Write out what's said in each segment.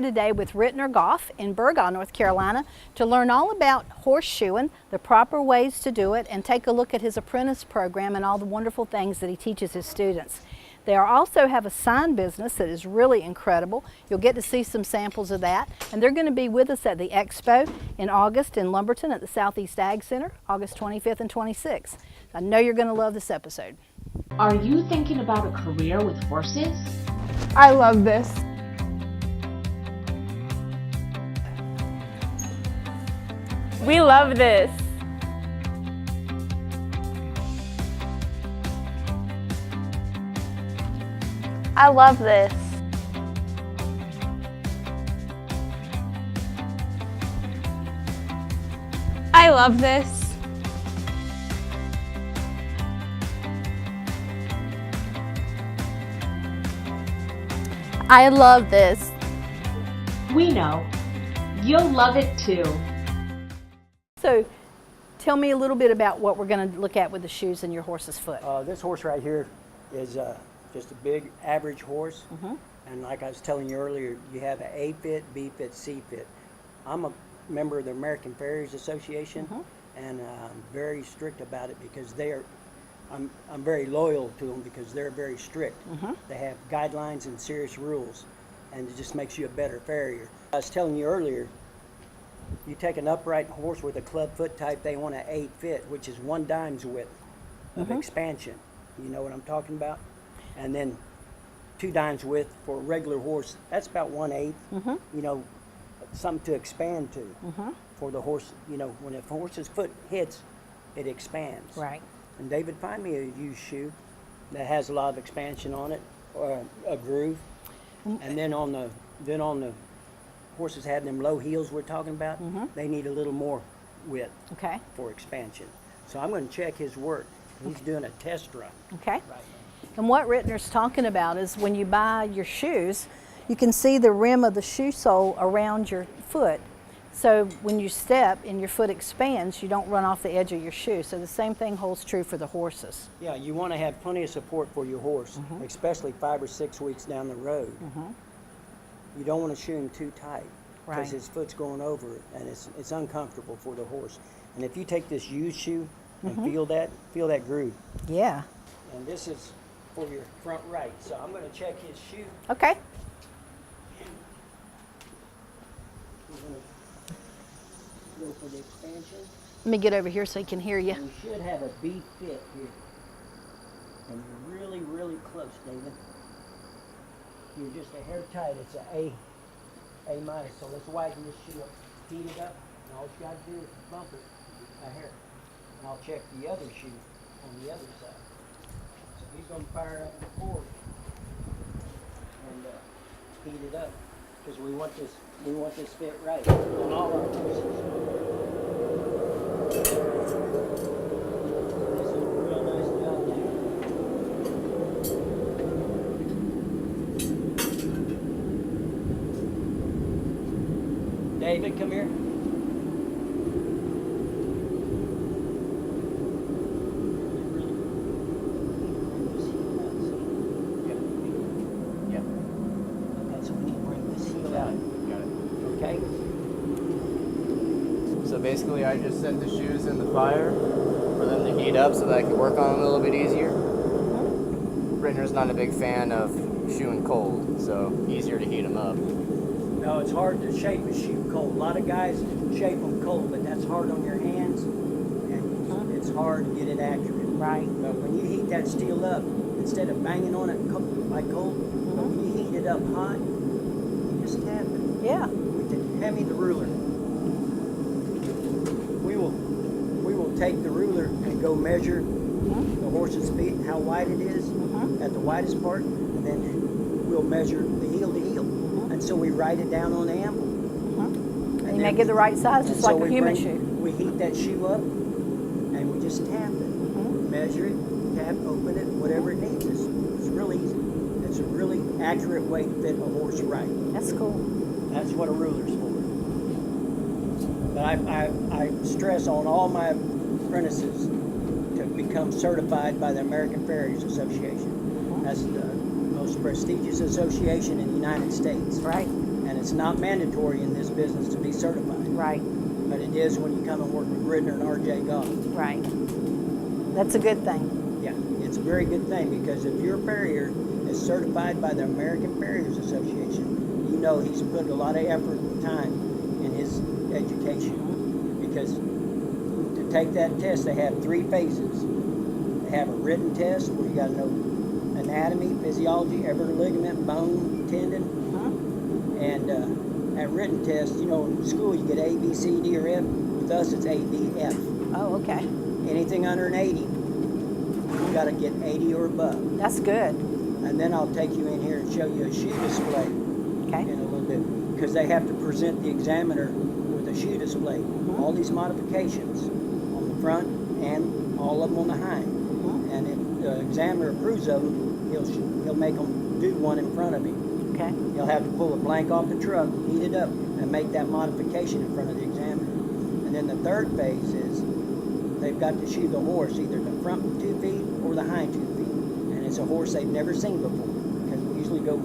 today with Ritner Goff in Burgaw, North Carolina, to learn all about horseshoeing, the proper ways to do it, and take a look at his apprentice program and all the wonderful things that he teaches his students. They also have a sign business that is really incredible. You'll get to see some samples of that. And they're going to be with us at the Expo in August in Lumberton at the Southeast Ag Center, August 25th and 26th. I know you're going to love this episode. Are you thinking about a career with horses? I love this. We love this. I love this. I love this. I love this. We know. You'll love it too. So tell me a little bit about what we're going to look at with the shoes in your horse's foot. This horse right here is just a big average horse. And like I was telling you earlier, you have an A fit, B fit, C fit. I'm a member of the American Farriers Association, and I'm very strict about it because I'm very loyal to them because they're very strict. They have guidelines and serious rules, and it just makes you a better farrier. I was telling you earlier, you take an upright horse with a club foot type, they want an 8 fit, which is 1 dime's width of expansion. You know what I'm talking about? And then 2 dimes width for a regular horse, that's about 1/8. You know, something to expand to for the horse. You know, when a horse's foot hits, it expands. Right. And David, find me a used shoe that has a lot of expansion on it, or a groove. And then on the horses having them low heels we're talking about, they need a little more width for expansion. So I'm going to check his work. He's doing a test run. Okay. Right now. And what Ritner's talking about is when you buy your shoes, you can see the rim of the shoe sole around your foot. So when you step and your foot expands, you don't run off the edge of your shoe. So the same thing holds true for the horses. Yeah, you want to have plenty of support for your horse, especially 5 or 6 weeks down the road. You don't want to shoe him too tight because his foot's going over it, and it's uncomfortable for the horse. And if you take this used shoe and feel that groove. Yeah. And this is for your front right. So I'm going to check his shoe. Okay. We're going to go for the expansion. Let me get over here so he can hear you. We should have a B fit here. And you're really, really close, David. You're just a hair tight. It's an A minus. So let's widen this shoe up, heat it up, and all you got to do is bump it a hair. And I'll check the other shoe on the other side. So he's going to fire up the forward and heat it up because we want this fit right on all our horses. This is a real nice job there. David, come here. So basically I just set the shoes in the fire for them to heat up so that I can work on them a little bit easier. Ritner's not a big fan of shoeing cold, so easier to heat them up. No, it's hard to shape a shoe cold. A lot of guys shape them cold, but that's hard on your hands, and it's hard to get it accurate. Right. But when you heat that steel up, instead of banging on it like cold, but when you heat it up hot, you just tap it. Yeah. Hand me the ruler. We will take the ruler and go measure the horse's feet, how wide it is at the widest part, and then we'll measure the heel to heel. And so we write it down on the amble. And you make it the right size, just like a human shoe. We heat that shoe up, and we just tap it. Measure it, tap, open it, whatever it needs. It's really easy. It's a really accurate way to fit a horse right. That's cool. That's what a ruler's for. But I stress on all my apprentices to become certified by the American Farriers Association. That's the most prestigious association in the United States. Right. And it's It's not mandatory in this business to be certified, Right, but it is when you come and work with Ritner and RJ Goff. right. That's a good thing. Yeah, it's a very good thing because if your farrier is certified by the American Farriers Association, you know he's put a lot of effort and time in his education. Because to take that test, they have 3 phases. They have a written test where you got to know anatomy, physiology, every ligament, bone, tendon. And that written test, you know, in school you get A, B, C, D, or F. With us, it's A, B, F. Oh, okay. Anything under an 80, you got to get 80 or above. That's good. And then I'll take you in here and show you a shoe display Okay. in a little bit, because they have to present the examiner with a shoe display. All these modifications on the front and all of them on the hind. And if the examiner approves of them, he'll make them do one in front of him. Okay. He'll have to pull a blank off the truck, heat it up, and make that modification in front of the examiner. And then the third phase is they've got to shoe the horse, either the front 2 feet or the hind 2 feet. And it's a horse they've never seen before, because we usually go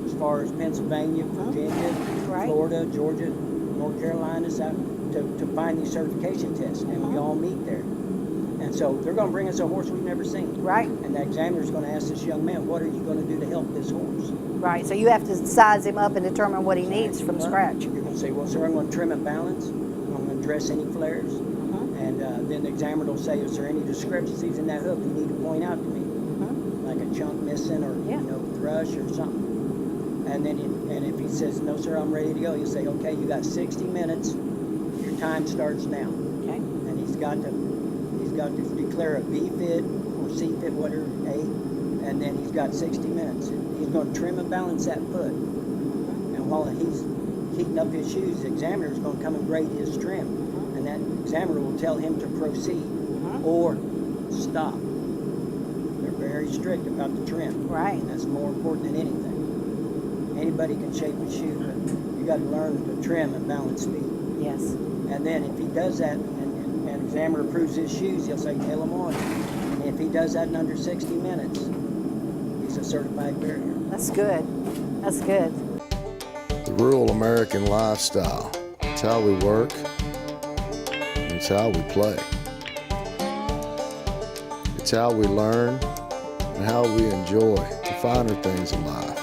as far as Pennsylvania, Virginia, Right. Florida, Georgia, North Carolina, South, to find these certification tests, and we all meet there. And so they're going to bring us a horse we've never seen. Right. And the examiner's going to ask this young man, what are you going to do to help this horse? Right. So you have to size him up and determine what he needs from scratch. You're going to say, well, sir, I'm going to trim and balance. I'm going to dress any flares. And then the examiner will say, is there any discrepancies in that hoof you need to point out to me? Like a chunk missing or, Yeah. you know, thrush or something. And then and if he says, no, sir, I'm ready to go, you'll say, okay, you got 60 minutes. Your time starts now. Okay. And he's got to declare a B fit or C fit, whatever, A, and then he's got 60 minutes. He's going to trim and balance that foot. And while he's heating up his shoes, the examiner is going to come and grade his trim. And that examiner will tell him to proceed or stop. They're very strict about the trim. Right. That's more important than anything. Anybody can shape a shoe, but you got to learn to trim and balance speed. Yes. And then if he does that, and examiner approves his shoes, he'll say, nail them on. And if he does that in under 60 minutes, he's a certified farrier. That's good. That's good. The rural American lifestyle. It's how we work, and it's how we play. It's how we learn and how we enjoy the finer things in life.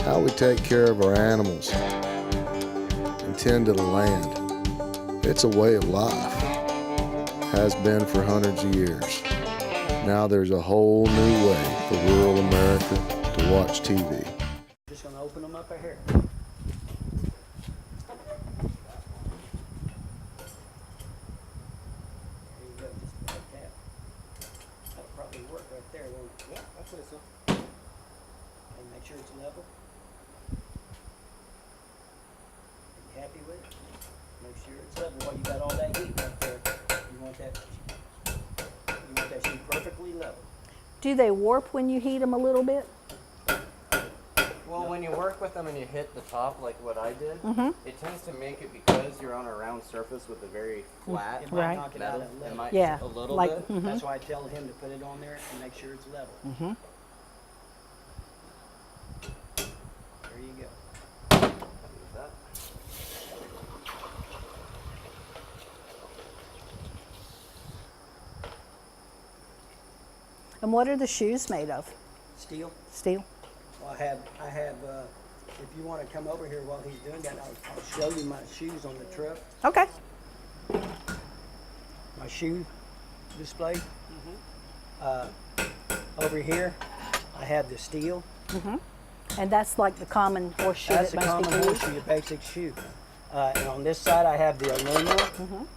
How we take care of our animals and tend to the land. It's a way of life. Has been for hundreds of years. Now there's a whole new way for rural America to watch TV. Just going to open them up right here. There you go, just like that. That'll probably work right there, won't it? Yeah, I'd say so. And make sure it's level. Are you happy with it? Make sure it's level. Well, you got all that heat right there. You want that shoe perfectly level. Do they warp when you heat them a little bit? Well, when you work with them and you hit the top like what I did, it tends to make it, because you're on a round surface with a very flat It might Right. knock it out metal, of it level. might Yeah, a little like- bit. That's why I tell him to put it on there and make sure it's level. There you go. Use that. And what are the shoes made of? Steel. Steel? Well, I have. If you want to come over here while he's doing that, I'll show you my shoes on the truck. Okay. My shoe display. Over here, I have the steel. And that's like the common horseshoe That's that the most common people use? horseshoe, the basic shoe. And on this side, I have the aluminum.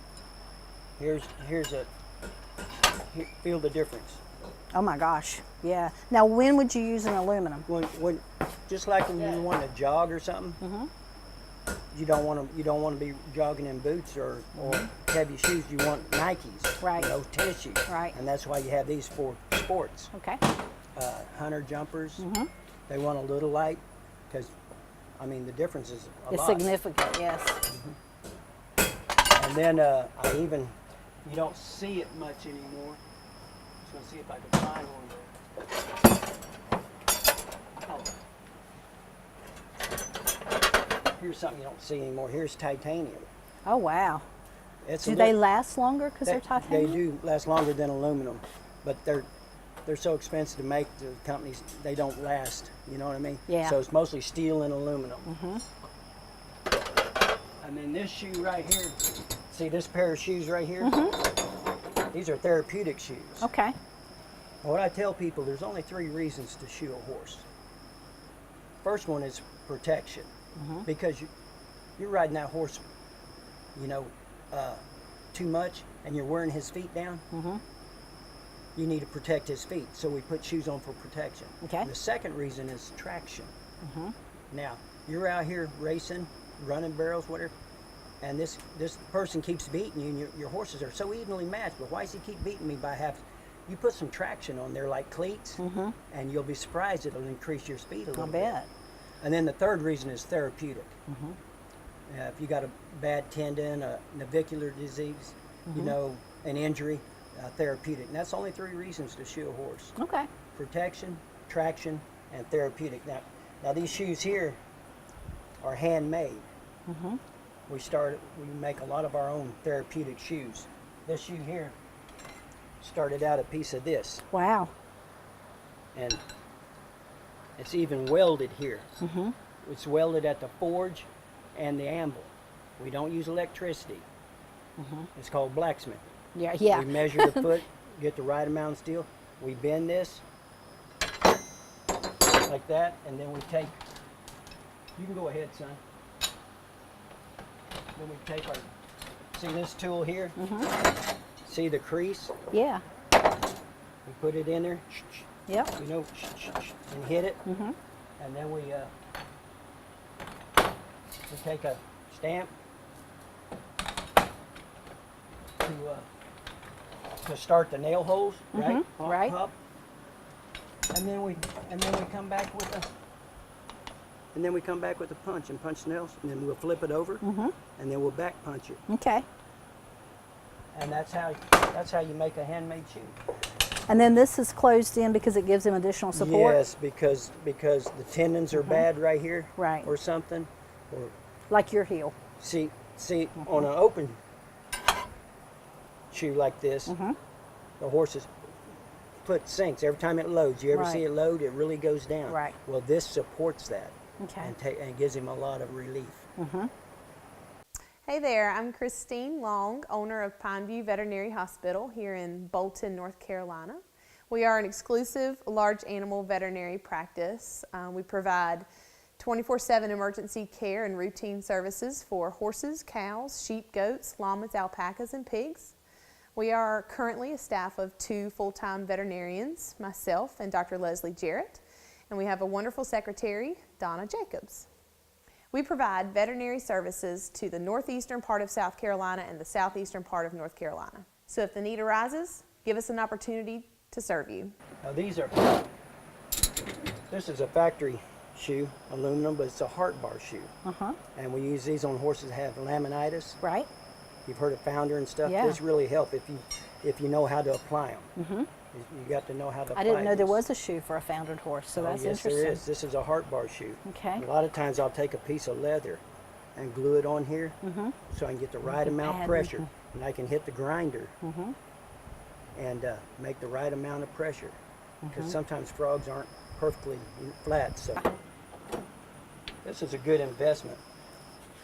Here's a. Feel the difference. Oh my gosh, yeah. Now when would you use an aluminum? When just like when you want to jog or something, you don't want to be jogging in boots or heavy shoes. You want Nikes, Right. You know, tennis shoes, Right. And that's why you have these for sports. Okay. Hunter jumpers, they want a little light because, I mean, the difference is a It's lot. significant, yes. And then you don't see it much anymore. Just gonna see if I can find one. Oh. Here's something you don't see anymore. Here's titanium. Oh, wow. It's Do they last longer because they're They titanium? do last longer than aluminum, but they're so expensive to make. The companies, they don't last. You know what I mean? Yeah. So it's mostly steel and aluminum. And then this shoe right here. See this pair of shoes right here? These are therapeutic shoes. Okay. What I tell people, there's only 3 reasons to shoe a horse. First one is protection, because you're riding that horse, you know, too much, and you're wearing his feet down. You need to protect his feet, so we put shoes on for protection. Okay. The second reason is traction. Now, you're out here racing, running barrels, whatever, and this person keeps beating you, and your horses are so evenly matched, but why does he keep beating me by half? You put some traction on there like cleats, and you'll be surprised it'll increase your speed a little bit. I bet. And then the third reason is therapeutic. If you got a bad tendon, a navicular disease, you know, an injury, therapeutic. And that's only 3 reasons to shoe a horse. Okay. Protection, traction, and therapeutic. Now these shoes here are handmade. We make a lot of our own therapeutic shoes. This shoe here started out a piece of this, Wow. and it's even welded here. It's welded at the forge and the anvil. We don't use electricity. It's called blacksmith. Yeah. We measure the foot, get the right amount of steel. We bend this like that, and then we take. You can go ahead, son. Then we take our. See this tool here? See the crease? Yeah. We put it in there. Yep. You know, and hit it. And then we take a stamp to start the nail holes, right? Right. Up. And then we come back with a punch and punch the nails, and then we'll flip it over, and then we'll back punch it. Okay. And that's how you make a handmade shoe. And then this is closed in because it gives him additional support? Yes, because the tendons are bad right here, Right. or something. Or Like your heel. see, on an open shoe like this, the horse's foot sinks every time it loads. You ever Right. see it load? It really goes down. Right. Well, this supports that, Okay. and gives him a lot of relief. Hey there, I'm Christine Long, owner of Pineview Veterinary Hospital here in Bolton, North Carolina. We are an exclusive large animal veterinary practice. We provide 24/7 emergency care and routine services for horses, cows, sheep, goats, llamas, alpacas, and pigs. We are currently a staff of 2 full-time veterinarians, myself and Dr. Leslie Jarrett, and we have a wonderful secretary, Donna Jacobs. We provide veterinary services to the northeastern part of South Carolina and the southeastern part of North Carolina. So if the need arises, give us an opportunity to serve you. Now this is a factory shoe, aluminum, but it's a Heartbar shoe. And we use these on horses that have laminitis. Right. You've heard of founder and stuff. Yeah. This really help if you know how to apply them. You got to know how to apply I didn't know there this. was a shoe for a foundered horse, so that's Yes, interesting. there is. This is a Heartbar shoe. Okay. A lot of times I'll take a piece of leather and glue it on here so I can get the right amount of add- pressure, and I can hit the grinder and make the right amount of pressure, because sometimes frogs aren't perfectly flat. So this is a good investment.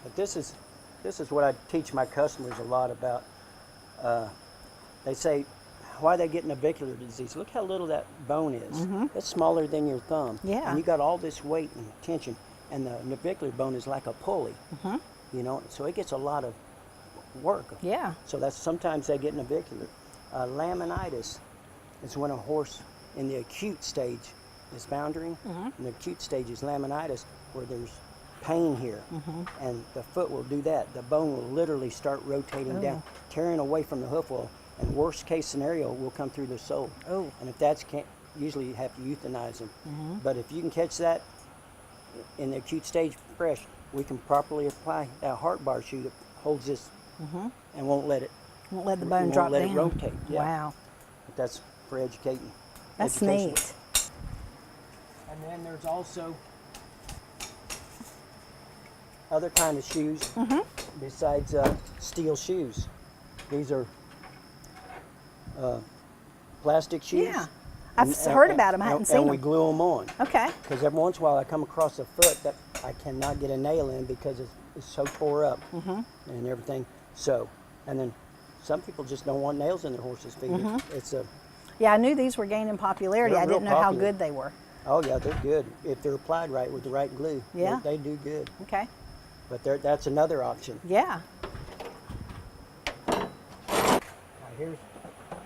But this is what I teach my customers a lot about. They say, why are they getting navicular disease? Look how little that bone is. It's smaller than your thumb. Yeah. And you got all this weight and tension, and the navicular bone is like a pulley. You know, so it gets a lot of work. Yeah. So that's sometimes they get navicular. Laminitis is when a horse in the acute stage is foundering. And the acute stage is laminitis, where there's pain here, and the foot will do that. The bone will literally start rotating down, tearing away from the hoof wall, and worst case scenario will come through the sole. Oh. And if that's usually you have to euthanize them. But if you can catch that in the acute stage fresh, we can properly apply that Heartbar shoe that holds this and won't let it Won't let the bone won't drop let down. it rotate. Yeah. Wow. But that's for educating. That's educational. neat. And then there's also other kind of shoes besides steel shoes. These are plastic shoes. Yeah. I've heard about them. I hadn't seen And we them. glue them on. Okay. Because every once in a while I come across a foot that I cannot get a nail in because it's so tore up and everything. So, and then some people just don't want nails in their horses' feet. It's a Yeah, I knew these were gaining popularity. They're I didn't real know how popular. good they were. Oh yeah, they're good if they're applied right with the right glue. Yeah. They do good. Okay. But that's another option. Yeah. Now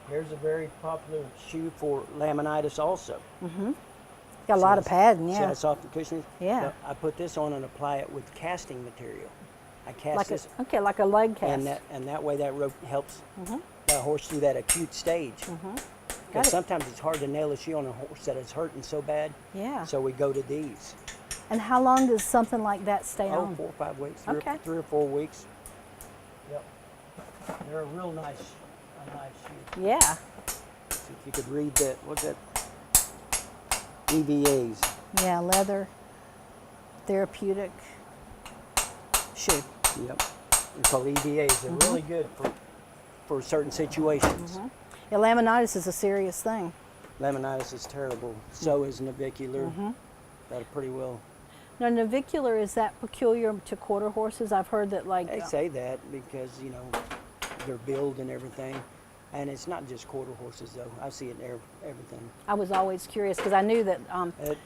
here's a very popular shoe for laminitis also. Got a lot of padding, See yeah. how soft the cushion is? Yeah. Now, I put this on and apply it with casting material. I cast Like this, okay, like a leg cast. and that way that rope helps the horse through that acute stage. Got Because it. sometimes it's hard to nail a shoe on a horse that is hurting so bad. Yeah. So we go to these. And how long does something like that stay Oh, on? 4 or 5 weeks, Okay. 3 or 4 weeks. Yep. They're a real nice shoe. Yeah. See if you could read that. What's that? EVAs. Yeah, leather, therapeutic shoe. Yep. They're called EVAs. They're really good for certain situations. Yeah, laminitis is a serious thing. Laminitis is terrible. So is navicular. That'll pretty well. Now, navicular, is that peculiar to quarter horses? I've heard that, like, They say that because, you know, their build and everything. And it's not just quarter horses, though. I see it in everything. I was always curious because I knew that It-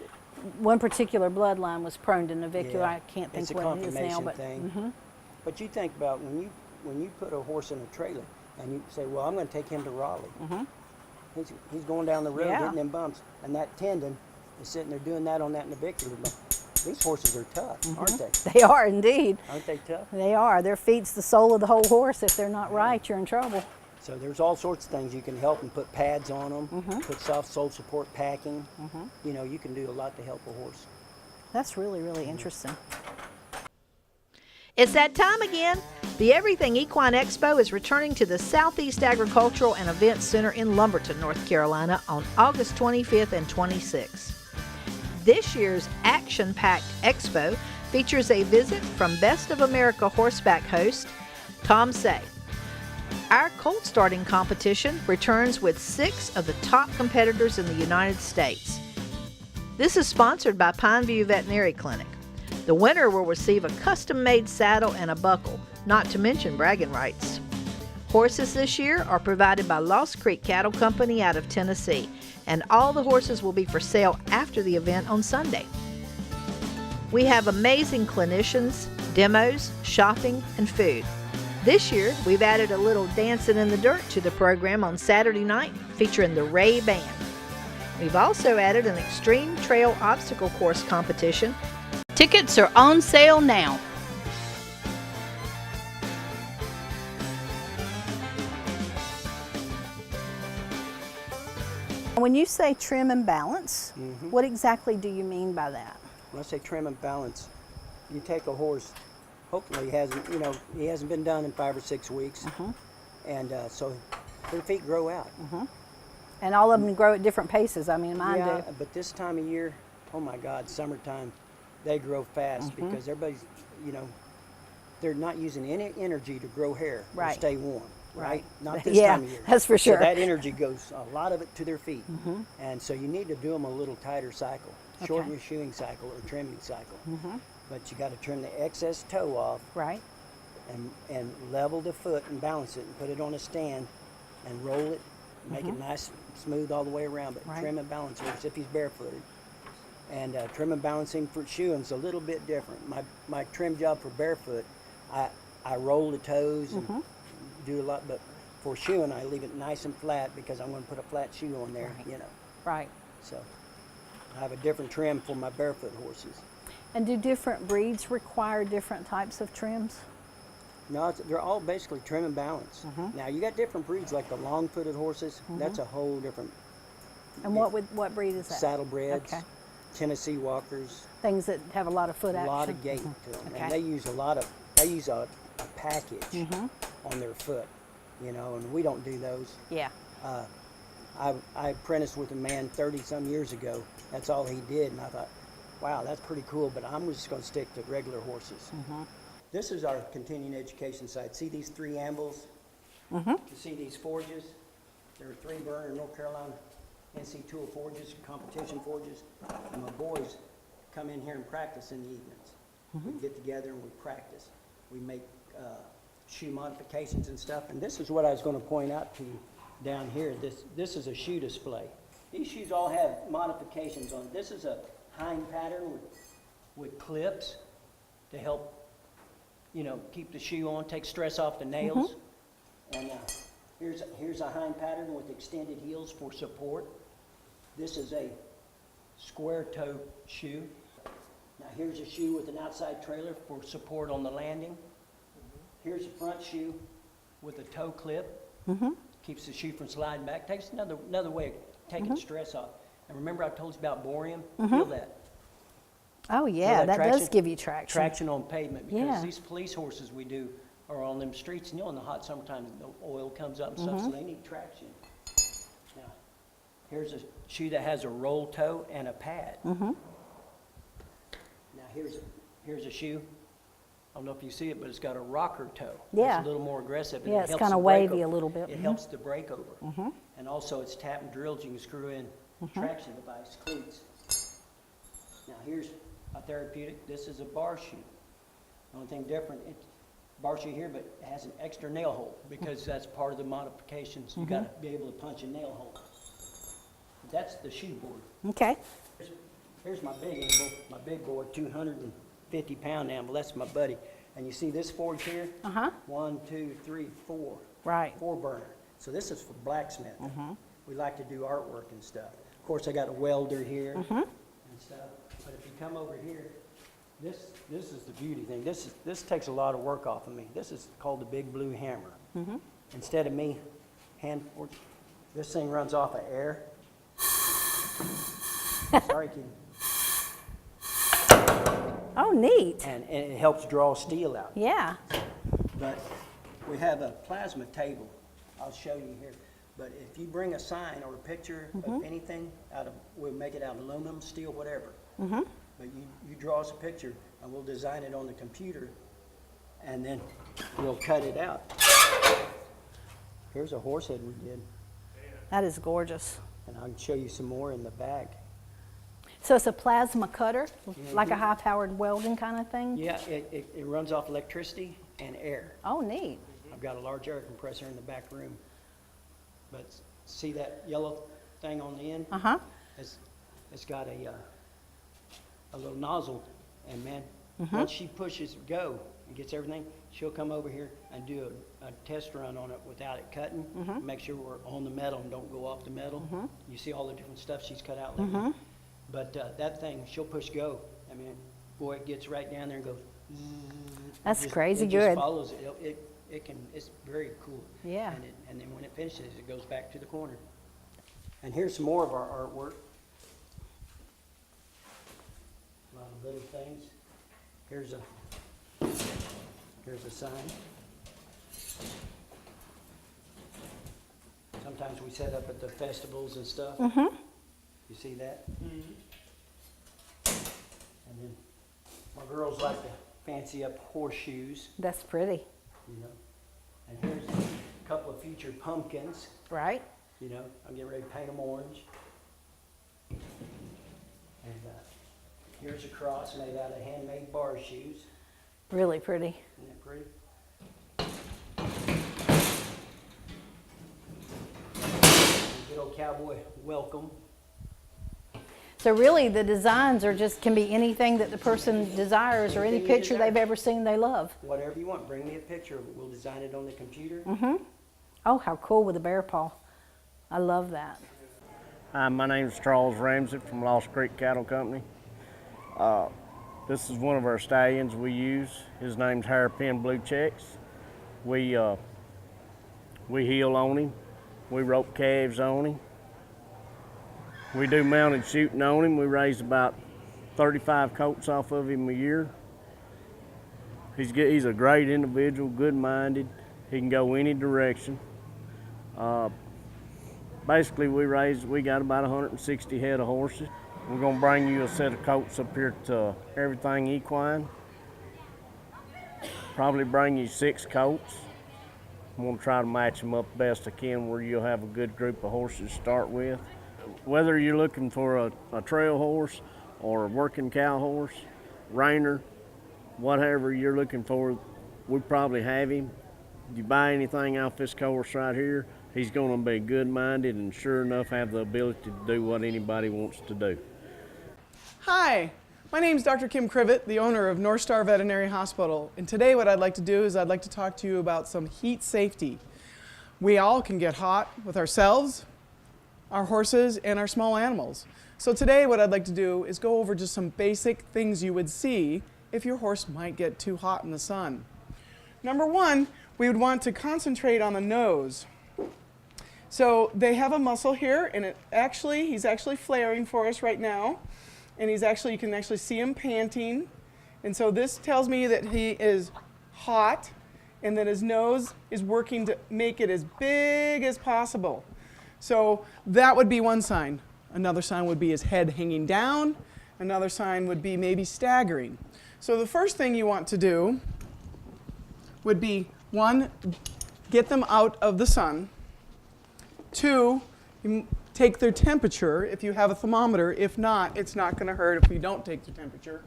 one particular bloodline was prone to navicular. Yeah, I can't think it's a what it is now, confirmation but thing. But you think about when you put a horse in a trailer and you say, well, I'm going to take him to Raleigh. He's going down the road Yeah. hitting them bumps, and that tendon is sitting there doing that on that navicular bump. These horses are tough, aren't they? they are indeed. Aren't they tough? They are. Their feet's the soul of the whole horse. If they're not right, you're in trouble. So there's all sorts of things you can help them. Put pads on them, put soft sole support packing. You know, you can do a lot to help a horse. That's really, really interesting. It's that time again. The Everything Equine Expo is returning to the Southeast Agricultural and Events Center in Lumberton, North Carolina on August 25th and 26th. This year's action-packed expo features a visit from Best of America horseback host Tom Say. Our colt starting competition returns with 6 of the top competitors in the United States. This is sponsored by Pineview Veterinary Clinic. The winner will receive a custom-made saddle and a buckle, not to mention bragging rights. Horses this year are provided by Lost Creek Cattle Company out of Tennessee, and all the horses will be for sale after the event on Sunday. We have amazing clinicians, demos, shopping, and food. This year, we've added a little dancing in the dirt to the program on Saturday night, featuring the Ray Band. We've also added an extreme trail obstacle course competition. Tickets are on sale now. When you say trim and balance, what exactly do you mean by that? When I say trim and balance, you take a horse, hopefully he hasn't been done in 5 or 6 weeks, and so their feet grow out. And all of them grow at different paces. I mean, mine Yeah, do. but this time of year, oh my God, summertime, they grow fast because everybody's, they're not using any energy to grow hair or Right. stay warm, right? Not this Yeah, time of year. that's for sure. So that energy goes, a lot of it to their feet. And so you need to do them a little tighter cycle. Shorten your shoeing cycle or trimming cycle. But you got to trim the excess toe off Right. and level the foot and balance it and put it on a stand and roll it, make it nice, smooth all the way around, but Right. trim and balance it as if he's barefooted. And trim and balancing for shoeing is a little bit different. My trim job for barefoot, I roll the toes and do a lot, but for shoeing I leave it nice and flat because I'm going to put a flat shoe on there, Right. So I have a different trim for my barefoot horses. And do different breeds require different types of trims? No, they're all basically trim and balance. Now you got different breeds like the long-footed horses. That's a whole different. And what breed is that? Saddlebreds, Okay. Tennessee Walkers, Things that have a lot of foot a action. lot of gait to them, Okay. and they use a package on their foot, and we don't do those. Yeah. I apprenticed with a man 30 some years ago. That's all he did, and I thought, wow, that's pretty cool, but I'm just going to stick to regular horses. This is our continuing education side. See these 3 anvils? You see these forges? There are 3 Burner, North Carolina NC tool forges, competition forges, and my boys come in here and practice in the evenings. We get together and we practice. We make shoe modifications and stuff, and this is what I was going to point out to you down here. This is a shoe display. These shoes all have modifications on it. This is a hind pattern with clips to help, you know, keep the shoe on, take stress off the nails. And here's a hind pattern with extended heels for support. This is a square toe shoe. Now here's a shoe with an outside trailer for support on the landing. Here's a front shoe with a toe clip. Keeps the shoe from sliding back. Takes another way of taking stress off. And remember I told you about borium? Feel that. Oh yeah, that does give you traction. Traction on pavement, because these police horses we do are on them streets, and you know in the hot summertime the oil comes up and stuff, so they need traction. Now, here's a shoe that has a roll toe and a pad. Now here's a shoe. I don't know if you see it, but it's got a rocker toe. Yeah. It's a little more aggressive. And Yeah, it it's helps kind of the brake wavy a over. little bit. It helps the brake over. And also it's tap and drilled. You can screw in traction device, cleats. Now here's a therapeutic. This is a bar shoe. The only thing different, it's bar shoe here, but it has an extra nail hole because that's part of the modifications. You got to be able to punch a nail hole. That's the shoe board. Okay. Here's my big anvil, my big board, 250-pound anvil. That's my buddy. And you see this forge here? 1, 2, 3, 4. Right. 4 burner. So this is for blacksmith. We like to do artwork and stuff. Of course, I got a welder here and stuff. But if you come over here, this is the beauty thing. This takes a lot of work off of me. This is called the Big Blue Hammer. Instead of me this thing runs off of air. Sorry, kid. Oh, neat. And it helps draw steel out. Yeah. But we have a plasma table. I'll show you here. But if you bring a sign or a picture of anything, we'll make it out of aluminum, steel, whatever. But you draw us a picture, and we'll design it on the computer, and then we'll cut it out. Here's a horse head we did. That is gorgeous. And I can show you some more in the bag. So it's a plasma cutter, like a high-powered welding kind of thing? Yeah, it runs off electricity and air. Oh, neat. I've got a large air compressor in the back room. But see that yellow thing on the end? It's got a little nozzle, and man, once she pushes go and gets everything, she'll come over here and do a test run on it without it cutting, make sure we're on the metal and don't go off the metal. You see all the different stuff she's cut out lately. But that thing, she'll push go. I mean, boy, it gets right down there and goes. That's crazy it good. Just follows it. It's very cool. Yeah. And then when it finishes, it goes back to the corner. And here's some more of our artwork. A lot of little things. Here's a sign. Sometimes we set up at the festivals and stuff. You see that? And then my girls like to fancy up horseshoes, That's pretty. you know. And here's a couple of future pumpkins. Right? You know, I'm getting ready to paint them orange. And here's a cross made out of handmade bar shoes. Really pretty. Isn't that pretty? Good old cowboy welcome. So really the designs can be anything that the person desires or any Anything you picture desire. they've ever seen they love. Whatever you want, bring me a picture of it. We'll design it on the computer. Oh, how cool with a bear paw. I love that. Hi, my name is Charles Ramsey from Lost Creek Cattle Company. This is one of our stallions we use. His name's Hairpin Blue Checks. We heel on him. We rope calves on him. We do mounted shooting on him. We raise about 35 colts off of him a year. He's a great individual, good-minded. He can go any direction. Basically, we got about 160 head of horses. We're gonna bring you a set of coats up here to Everything Equine. Probably bring you 6 coats. I'm gonna try to match them up best I can where you'll have a good group of horses to start with. Whether you're looking for a trail horse or a working cow horse, reiner, whatever you're looking for, we probably have him. If you buy anything off this course right here, he's gonna be good-minded and sure enough have the ability to do what anybody wants to do. Hi, my name is Dr. Kim Crivit, the owner of North Star Veterinary Hospital, and today what I'd like to do is I'd like to talk to you about some heat safety. We all can get hot with ourselves, our horses, and our small animals. So today what I'd like to do is go over just some basic things you would see if your horse might get too hot in the sun. Number one, we would want to concentrate on the nose. So they have a muscle here, and he's actually flaring for us right now. And you can actually see him panting. And so this tells me that he is hot and that his nose is working to make it as big as possible. So that would be one sign. Another sign would be his head hanging down. Another sign would be maybe staggering. So the first thing you want to do would be, 1, get them out of the sun. 2, take their temperature if you have a thermometer. If not, it's not going to hurt if you don't take their temperature.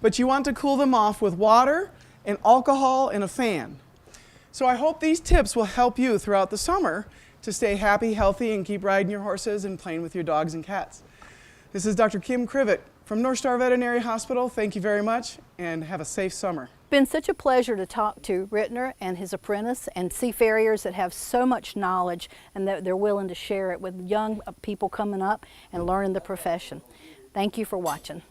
But you want to cool them off with water and alcohol and a fan. So I hope these tips will help you throughout the summer to stay happy, healthy, and keep riding your horses and playing with your dogs and cats. This is Dr. Kim Crivit from North Star Veterinary Hospital. Thank you very much and have a safe summer. Been such a pleasure to talk to Ritner and his apprentice and see farriers that have so much knowledge and that they're willing to share it with young people coming up and learning the profession. Thank you for watching.